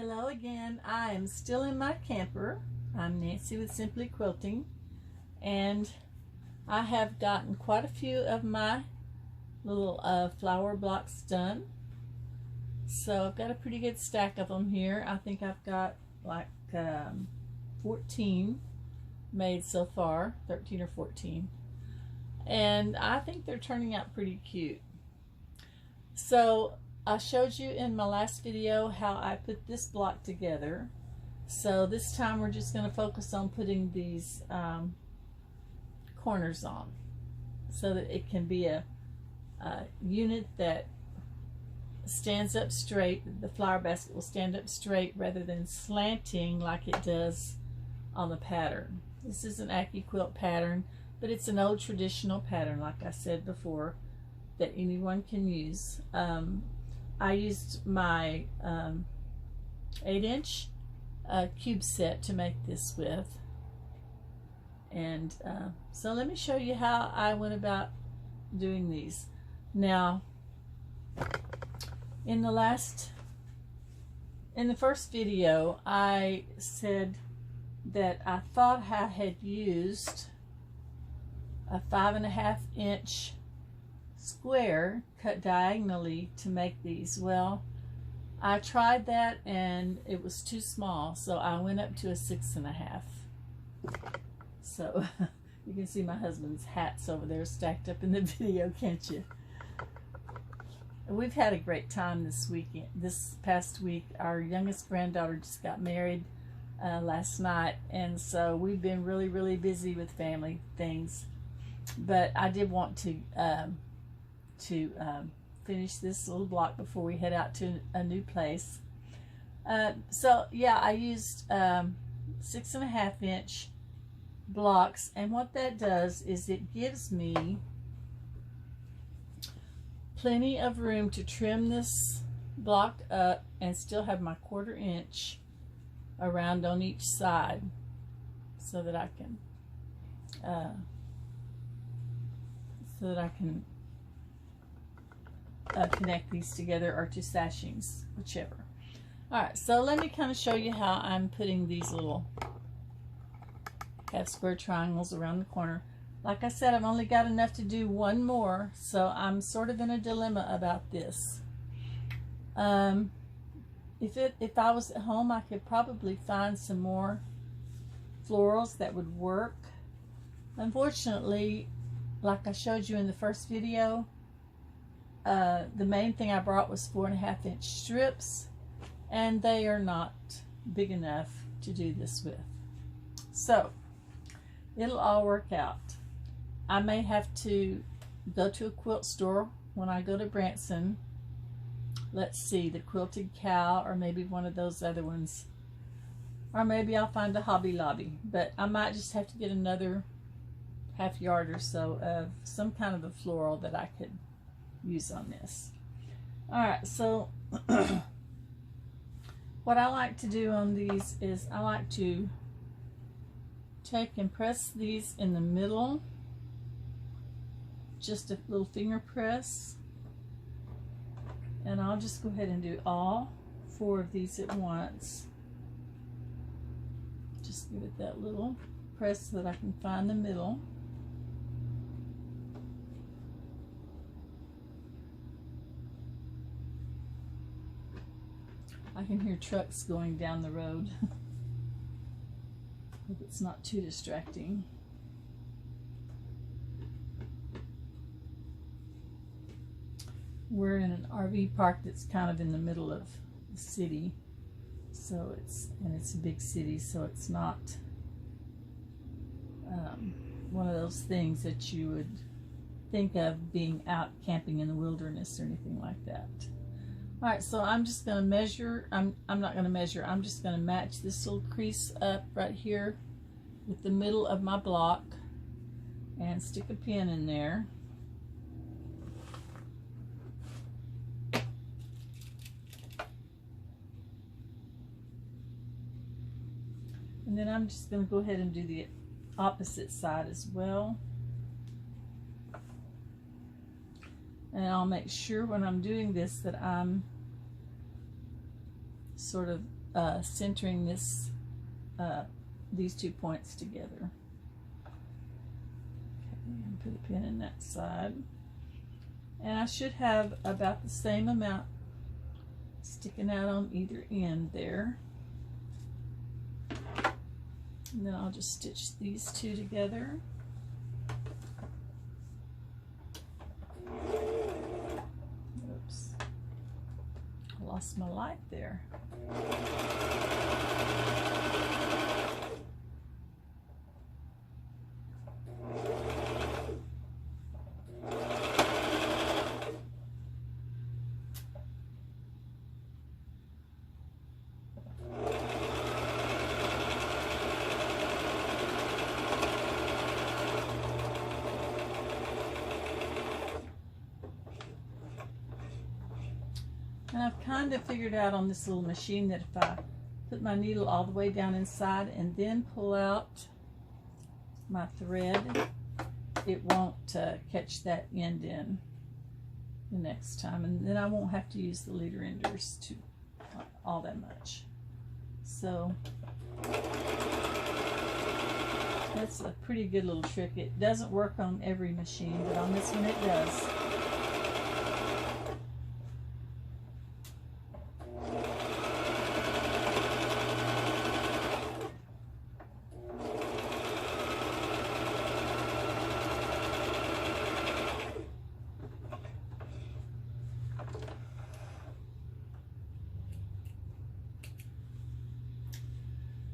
Hello again. I am still in my camper. I'm Nancy with Simply Quilting, and I have gotten quite a few of my little flower blocks done. So I've got a pretty good stack of them here. I think I've got like 14 made so far, 13 or 14. And I think they're turning out pretty cute. So I showed you in my last video how I put this block together. So this time we're just going to focus on putting these corners on so that it can be a unit that stands up straight. The flower basket will stand up straight rather than slanting like it does on the pattern. This is an Achy quilt pattern, but it's an old traditional pattern, like I said before, that anyone can use. I used my 8-inch cube set to make this with, and so let me show you how I went about doing these. Now, in the first video, I said that I thought I had used a 5.5-inch square cut diagonally to make these. Well, I tried that and it was too small, so I went up to a 6.5. So you can see my husband's hats over there stacked up in the video, can't you? We've had a great time this past week. Our youngest granddaughter just got married last night, and so we've been really busy with family things. But I did want to finish this little block before we head out to a new place. So yeah, I used 6.5-inch blocks, and what that does is it gives me plenty of room to trim this block up and still have my 1/4 inch around on each side, so that I can connect these together, or to sashings, whichever. Alright, so let me kind of show you how I'm putting these little half square triangles around the corner. Like I said, I've only got enough to do one more, so I'm sort of in a dilemma about this. If I was at home, I could probably find some more florals that would work. Unfortunately, like I showed you in the first video, the main thing I brought was 4.5-inch strips, and they are not big enough to do this with. So it'll all work out. I may have to go to a quilt store when I go to Branson. Let's see, the Quilted Cow, or maybe one of those other ones, or maybe I'll find a Hobby Lobby, but I might just have to get another half yard or so of some kind of a floral that I could use on this. Alright, so what I like to do on these is I like to take and press these in the middle, just a little finger press, and I'll just go ahead and do all 4 of these at once. Just give it that little press so that I can find the middle. I can hear trucks going down the road. Hope it's not too distracting. We're in an RV park that's kind of in the middle of the city, so it's a big city, so it's not one of those things that you would think of being out camping in the wilderness or anything like that. Alright, so I'm just going to measure, I'm not going to measure, I'm just going to match this little crease up right here with the middle of my block and stick a pin in there. And then I'm just going to go ahead and do the opposite side as well. And I'll make sure when I'm doing this that I'm sort of centering this these 2 points together. Okay, and put a pin in that side. And I should have about the same amount sticking out on either end there. And then I'll just stitch these two together. Oops, I lost my light there. And I've kind of figured out on this little machine that if I put my needle all the way down inside and then pull out my thread, it won't catch that end in the next time, and then I won't have to use the leader enders to all that much. So that's a pretty good little trick. It doesn't work on every machine, but on this one it does.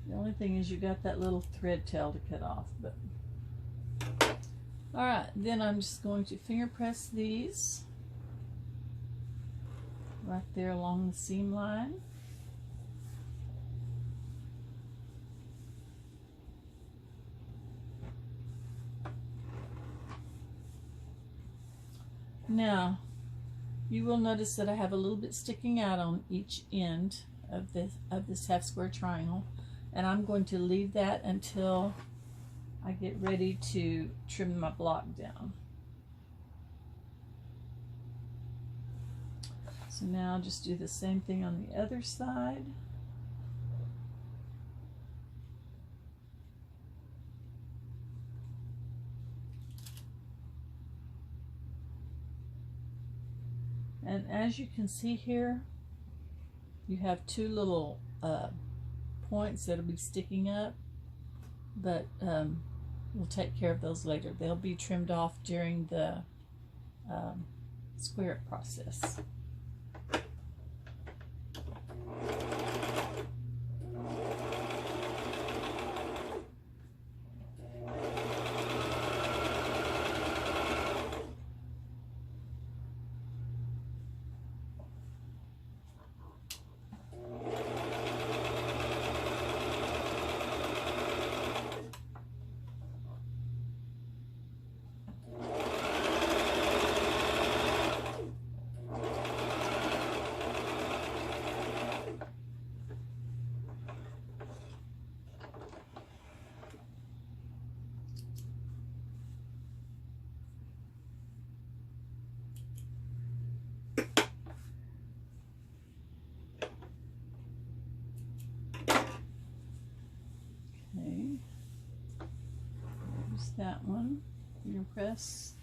The only thing is you got that little thread tail to cut off, but all right, then I'm just going to finger press these right there along the seam line. Now you will notice that I have a little bit sticking out on each end of this half square triangle, and I'm going to leave that until I get ready to trim my block down. So now I'll just do the same thing on the other side. And as you can see here, you have two little points that'll be sticking up, but we'll take care of those later. They'll be trimmed off during the square process. That one, finger press.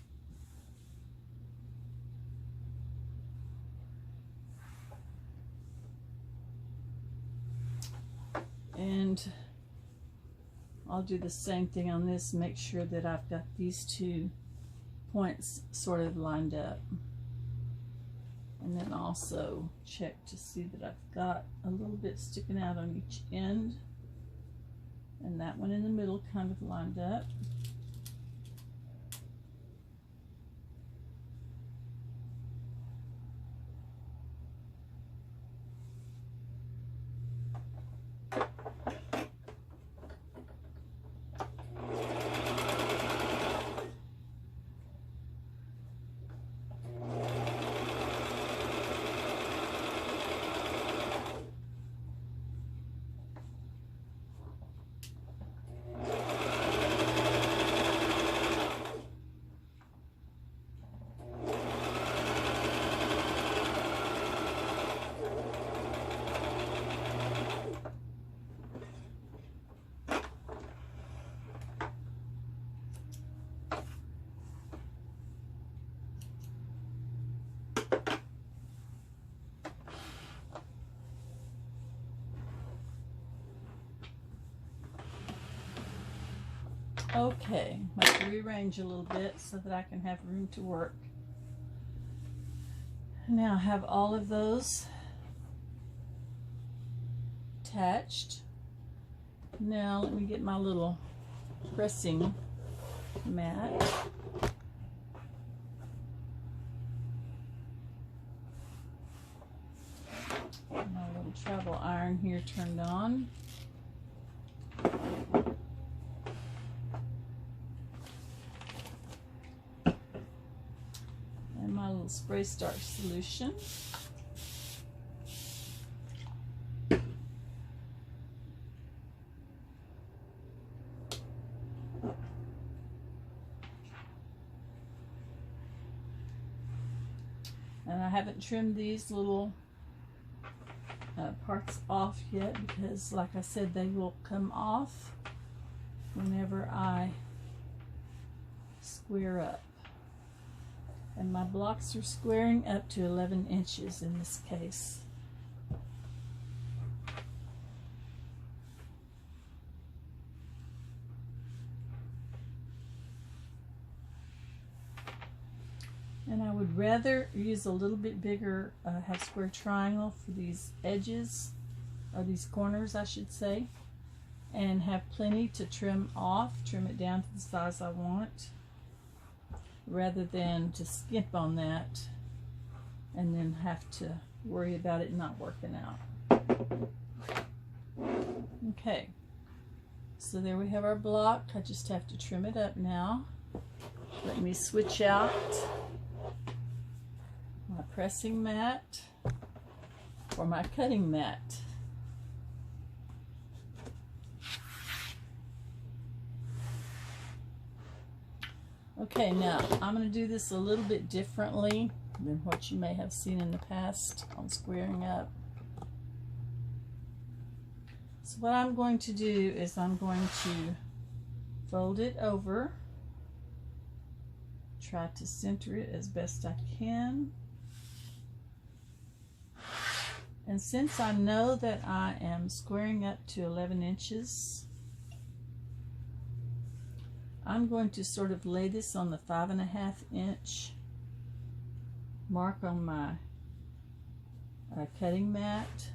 And I'll do the same thing on this, make sure that I've got these two points sort of lined up. And then also check to see that I've got a little bit sticking out on each end. And that one in the middle kind of lined up. Okay, I have to rearrange a little bit so that I can have room to work. Now I have all of those attached. Now let me get my little pressing mat. My little travel iron here turned on. And my little spray starch solution. And I haven't trimmed these little parts off yet because, like I said, they will come off whenever I square up. And my blocks are squaring up to 11 inches in this case. And I would rather use a little bit bigger half square triangle for these edges, or these corners I should say, and have plenty to trim off, trim it down to the size I want, rather than to skimp on that and then have to worry about it not working out. Okay, so there we have our block. I just have to trim it up now. Let me switch out my pressing mat for my cutting mat. Okay, now I'm going to do this a little bit differently than what you may have seen in the past on squaring up. So what I'm going to do is I'm going to fold it over, try to center it as best I can. And since I know that I am squaring up to 11 inches, I'm going to sort of lay this on the 5.5 inch mark on my cutting mat.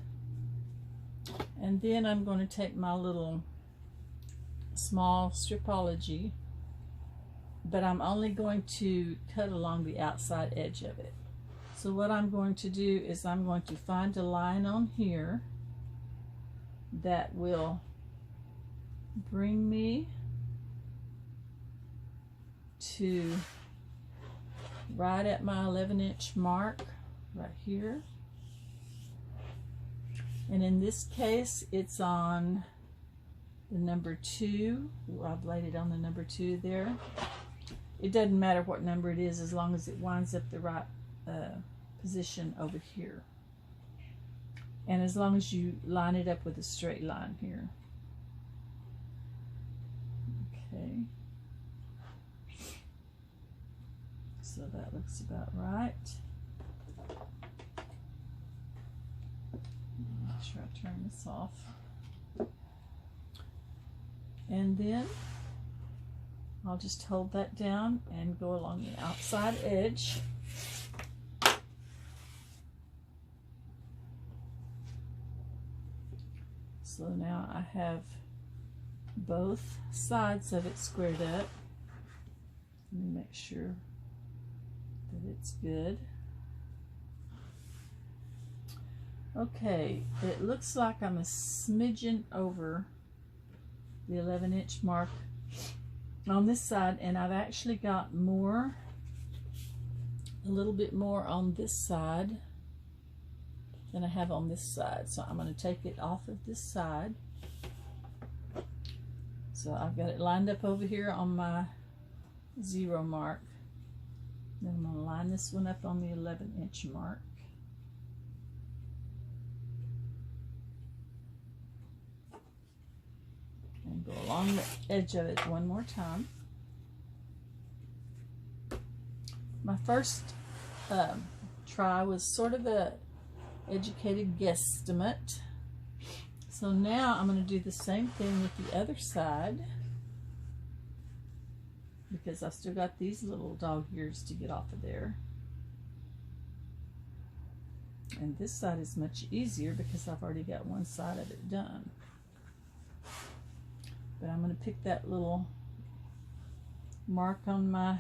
And then I'm going to take my little small stripology, but I'm only going to cut along the outside edge of it. So what I'm going to do is I'm going to find a line on here that will bring me to right at my 11-inch mark right here. And in this case, it's on the number 2. I've laid it on the number 2 there. It doesn't matter what number it is as long as it winds up the right position over here. And as long as you line it up with a straight line here. Okay. So that looks about right. Make sure I turn this off. And then I'll just hold that down and go along the outside edge. So now I have both sides of it squared up. Let me make sure that it's good. Okay, it looks like I'm a smidgen over the 11-inch mark on this side, and I've actually got more, a little bit more on this side than I have on this side. So I'm going to take it off of this side. So I've got it lined up over here on my 0 mark. Then I'm going to line this one up on the 11-inch mark. And go along the edge of it one more time. My first try was sort of a educated guesstimate. So now I'm going to do the same thing with the other side. because I've still got these little dog ears to get off of there. And this side is much easier because I've already got one side of it done. But I'm going to pick that little mark on my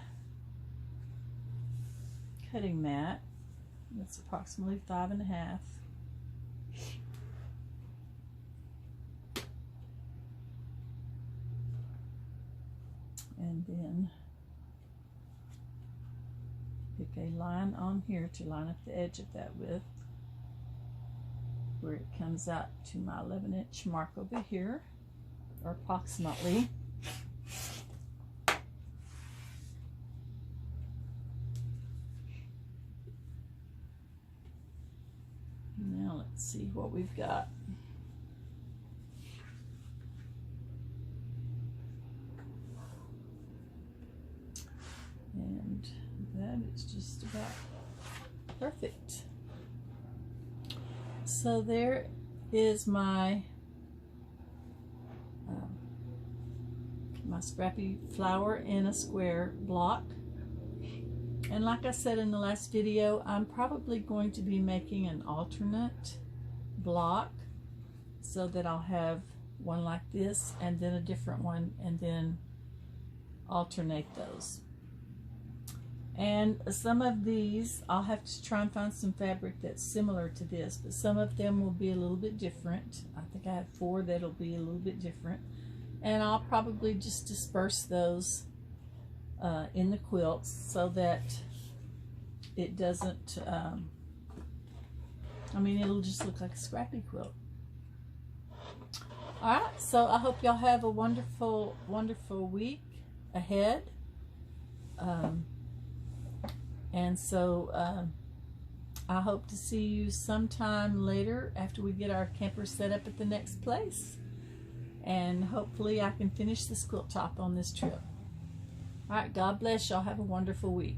cutting mat. That's approximately 5.5. And then pick a line on here to line up the edge of that with, where it comes out to my 11-inch mark over here, or approximately. Now let's see what we've got. And that is just about perfect. So there is my my Scrappy flower in a square block. And like I said in the last video, I'm probably going to be making an alternate block so that I'll have one like this and then a different one, and then alternate those. And some of these, I'll have to try and find some fabric that's similar to this, but some of them will be a little bit different. I think I have 4 that'll be a little bit different. And I'll probably just disperse those in the quilts so that it doesn't, I mean, it'll just look like a Scrappy quilt. Alright, so I hope y'all have a wonderful, wonderful week ahead. And so I hope to see you sometime later after we get our camper set up at the next place. And hopefully I can finish this quilt top on this trip. All right, God bless y'all. Have a wonderful week.